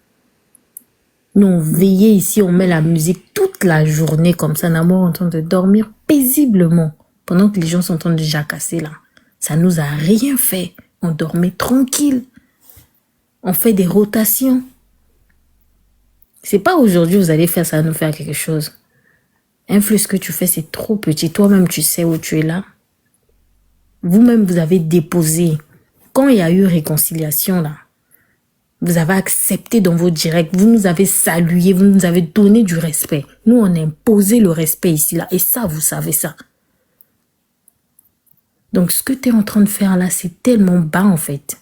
Nous on veillait ici, on met la musique toute la journée comme ça. Namor est en train de dormir paisiblement pendant que les gens sont en train de jacasser là. Ça nous a rien fait. On dormait tranquille. On fait des rotations. C'est pas aujourd'hui vous allez faire ça, nous faire quelque chose. Influe, ce que tu fais, c'est trop petit. Toi-même, tu sais où tu es là. Vous-même, vous avez déposé. Quand il y a eu réconciliation, là, vous avez accepté dans vos directs. Vous nous avez salué. Vous nous avez donné du respect. Nous, on a imposé le respect ici, là. Et ça, vous savez ça. Donc, ce que tu es en train de faire là, c'est tellement bas, en fait.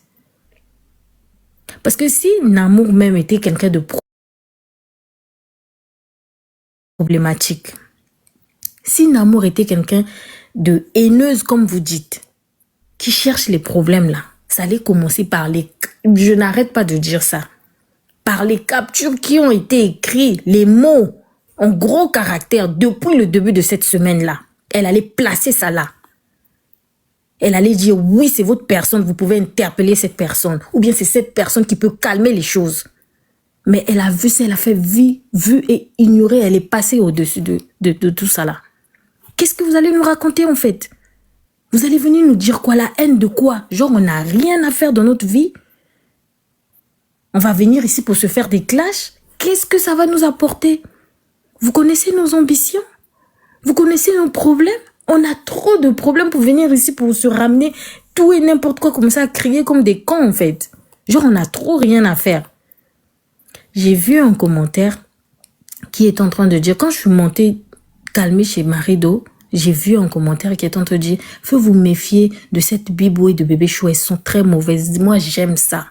Parce que si Namour même était quelqu'un de problématique, si Namour était quelqu'un de haineuse, comme vous dites, qui cherche les problèmes là, ça allait commencer par les... Je n'arrête pas de dire ça. Par les captures qui ont été écrites, les mots en gros caractères depuis le début de cette semaine-là. Elle allait placer ça là. Elle allait dire, oui, c'est votre personne, vous pouvez interpeller cette personne. Ou bien c'est cette personne qui peut calmer les choses. Mais elle a vu ça, elle a fait vu et ignoré, elle est passée au-dessus de tout ça là. Qu'est-ce que vous allez nous raconter en fait? Vous allez venir nous dire quoi? La haine de quoi? Genre on n'a rien à faire dans notre vie? On va venir ici pour se faire des clashs? Qu'est-ce que ça va nous apporter? Vous connaissez nos ambitions? Vous connaissez nos problèmes? On a trop de problèmes pour venir ici pour se ramener tout et n'importe quoi, commencer à crier comme des cons en fait. Genre on a trop rien à faire. J'ai vu un commentaire qui est en train de dire, quand je suis montée calmer chez Marido, j'ai vu un commentaire qui est en train de dire, faut vous méfier de cette bibouille de bébé chou, elles sont très mauvaises. Moi j'aime ça.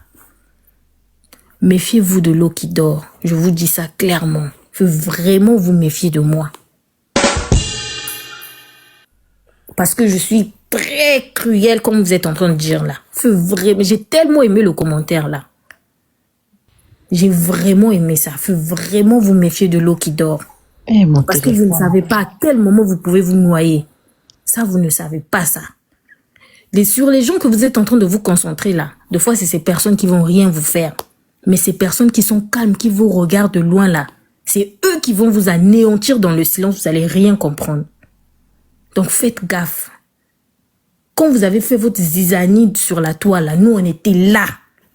Méfiez-vous de l'eau qui dort. Je vous dis ça clairement. Faut vraiment vous méfier de moi. Parce que je suis très cruelle comme vous êtes en train de dire là. J'ai tellement aimé le commentaire là. J'ai vraiment aimé ça. Faut vraiment vous méfier de l'eau qui dort. Parce que vous ne savez pas à quel moment vous pouvez vous noyer. Ça, vous ne savez pas ça. Sur les gens que vous êtes en train de vous concentrer là, des fois, c'est ces personnes qui vont rien vous faire. Mais ces personnes qui sont calmes, qui vous regardent de loin là, c'est eux qui vont vous anéantir dans le silence. Vous n'allez rien comprendre. Donc, faites gaffe. Quand vous avez fait votre zizanide sur la toile là, nous, on était là.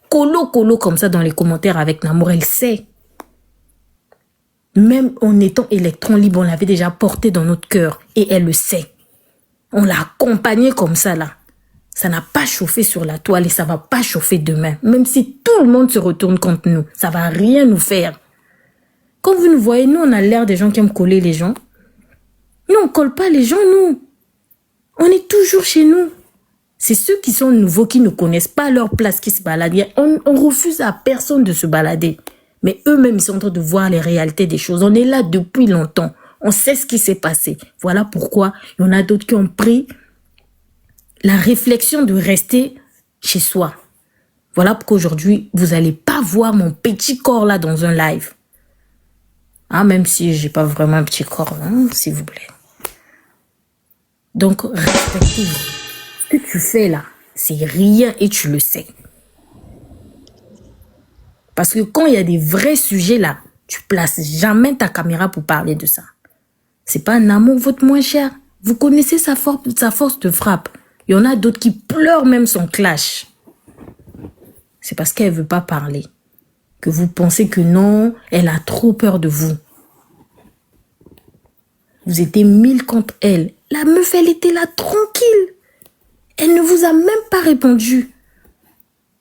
Colo comme ça dans les commentaires avec Namour, elle sait. Même en étant électron libre, on l'avait déjà porté dans notre cœur et elle le sait. On l'a accompagnée comme ça là. Ça n'a pas chauffé sur la toile et ça va pas chauffer demain. Même si tout le monde se retourne contre nous, ça va rien nous faire. Quand vous nous voyez, nous on a l'air des gens qui aiment coller les gens. Nous on colle pas les gens, nous. On est toujours chez nous. C'est ceux qui sont nouveaux, qui ne connaissent pas leur place, qui se baladent. On refuse à personne de se balader. Mais eux-mêmes, ils sont en train de voir les réalités des choses. On est là depuis longtemps. On sait ce qui s'est passé. Voilà pourquoi il y en a d'autres qui ont pris la réflexion de rester chez soi. Voilà pourquoi aujourd'hui, vous n'allez pas voir mon petit corps là dans un live. Ah, même si j'ai pas vraiment un petit corps, hein, s'il vous plaît. Donc, respectez-vous. Ce que tu fais là, c'est rien et tu le sais. Parce que quand il y a des vrais sujets là, tu places jamais ta caméra pour parler de ça. C'est pas un amour votre moins cher. Vous connaissez sa force de frappe. Il y en a d'autres qui pleurent même son clash. C'est parce qu'elle veut pas parler. Que vous pensez que non, elle a trop peur de vous. Vous étiez 1000 contre elle. La meuf, elle était là tranquille. Elle ne vous a même pas répondu.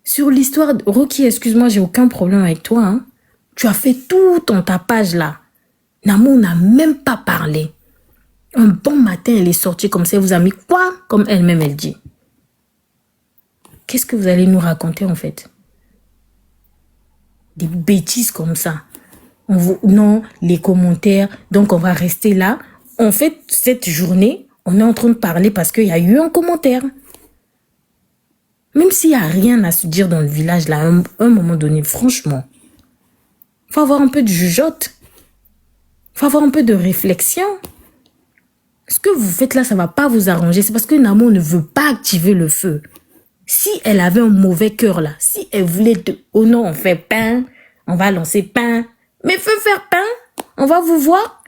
Sur l'histoire de... Rocky, excuse-moi, j'ai aucun problème avec toi. Hein. Tu as fait tout ton tapage là. Namour n'a même pas parlé. Un bon matin, elle est sortie comme ça. Elle vous a mis quoi? Comme elle-même, elle dit. Qu'est-ce que vous allez nous raconter en fait? Des bêtises comme ça. Non, les commentaires. Donc, on va rester là. En fait, cette journée, on est en train de parler parce qu'il y a eu un commentaire. Même s'il n'y a rien à se dire dans le village, là, à un moment donné, franchement, il faut avoir un peu de jugeote. Il faut avoir un peu de réflexion. Ce que vous faites là, ça ne va pas vous arranger. C'est parce que Namour ne veut pas activer le feu. Si elle avait un mauvais cœur là, si elle voulait... Oh non, on fait pain, on va lancer pain. Mais feu faire pain, on va vous voir.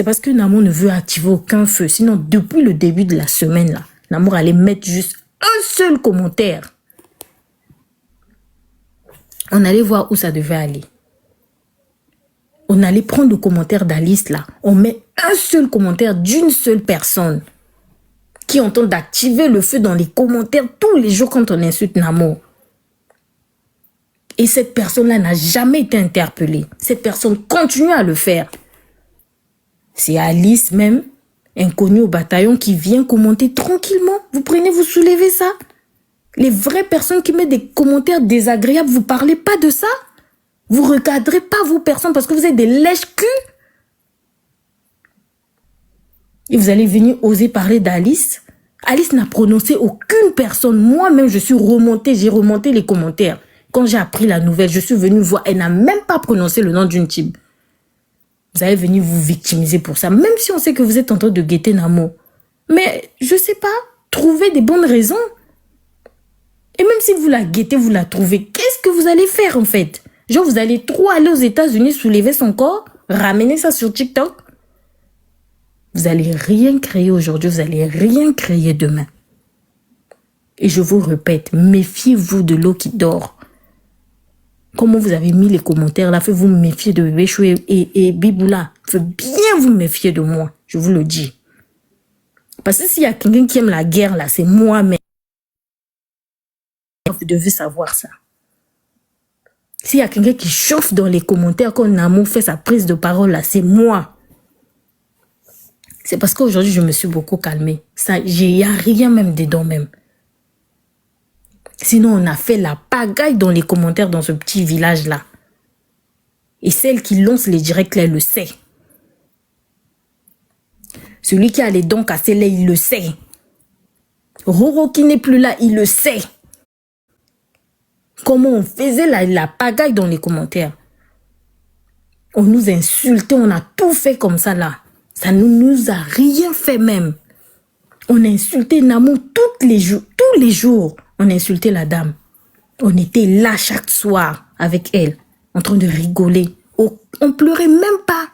C'est parce que Namor ne veut activer aucun feu. Sinon, depuis le début de la semaine, là, Namor allait mettre juste un seul commentaire. On allait voir où ça devait aller. On allait prendre le commentaire d'Alice, là. On met un seul commentaire d'une seule personne qui entend d'activer le feu dans les commentaires tous les jours quand on insulte Namor. Et cette personne-là n'a jamais été interpellée. Cette personne continue à le faire. C'est Alice même, inconnue au bataillon, qui vient commenter tranquillement. Vous prenez, vous soulevez ça. Les vraies personnes qui mettent des commentaires désagréables, vous parlez pas de ça. Vous recadrez pas vos personnes parce que vous êtes des lèches-culs. Et vous allez venir oser parler d'Alice. Alice n'a prononcé aucune personne. Moi-même, je suis remontée, j'ai remonté les commentaires. Quand j'ai appris la nouvelle, je suis venue voir. Elle n'a même pas prononcé le nom d'une team. Vous allez venir vous victimiser pour ça. Même si on sait que vous êtes en train de guetter Namor. Mais, je sais pas, trouvez des bonnes raisons. Et même si vous la guettez, vous la trouvez, qu'est-ce que vous allez faire en fait? Genre, vous allez trop aller aux États-Unis, soulever son corps, ramener ça sur TikTok. Vous allez rien créer aujourd'hui, vous allez rien créer demain. Et je vous répète, méfiez-vous de l'eau qui dort. Comment vous avez mis les commentaires là, faites-vous méfier de Bébé Chou et Biboula. Faites bien vous méfier de moi, je vous le dis. Parce que s'il y a quelqu'un qui aime la guerre là, c'est moi-même. Vous devez savoir ça. S'il y a quelqu'un qui chauffe dans les commentaires quand Namor fait sa prise de parole là, c'est moi. C'est parce qu'aujourd'hui, je me suis beaucoup calmée. Il n'y a rien même dedans même. Sinon, on a fait la pagaille dans les commentaires dans ce petit village-là. Et celle qui lance les directs là, elle le sait. Celui qui a les dents cassées là, il le sait. Roro qui n'est plus là, il le sait. Comment on faisait la pagaille dans les commentaires. On nous insultait, on a tout fait comme ça là. Ça ne nous a rien fait même. On a insulté Namor tous les jours. On a insulté la dame. On était là chaque soir avec elle, en train de rigoler. On pleurait même pas.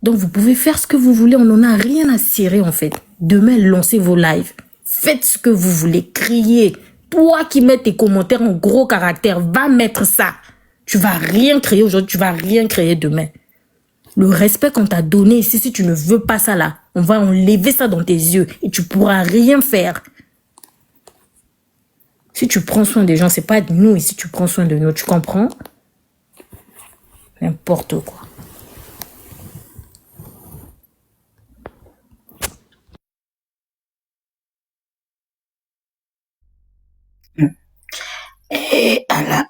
Donc vous pouvez faire ce que vous voulez, on n'en a rien à cirer en fait. Demain, lancez vos lives. Faites ce que vous voulez, criez. Toi qui mets tes commentaires en gros caractères, va mettre ça. Tu vas rien créer aujourd'hui, tu vas rien créer demain. Le respect qu'on t'a donné ici, si tu ne veux pas ça là, on va enlever ça dans tes yeux et tu pourras rien faire. Si tu prends soin des gens, c'est pas de nous ici, tu prends soin de nous, tu comprends? N'importe quoi. Et Allah.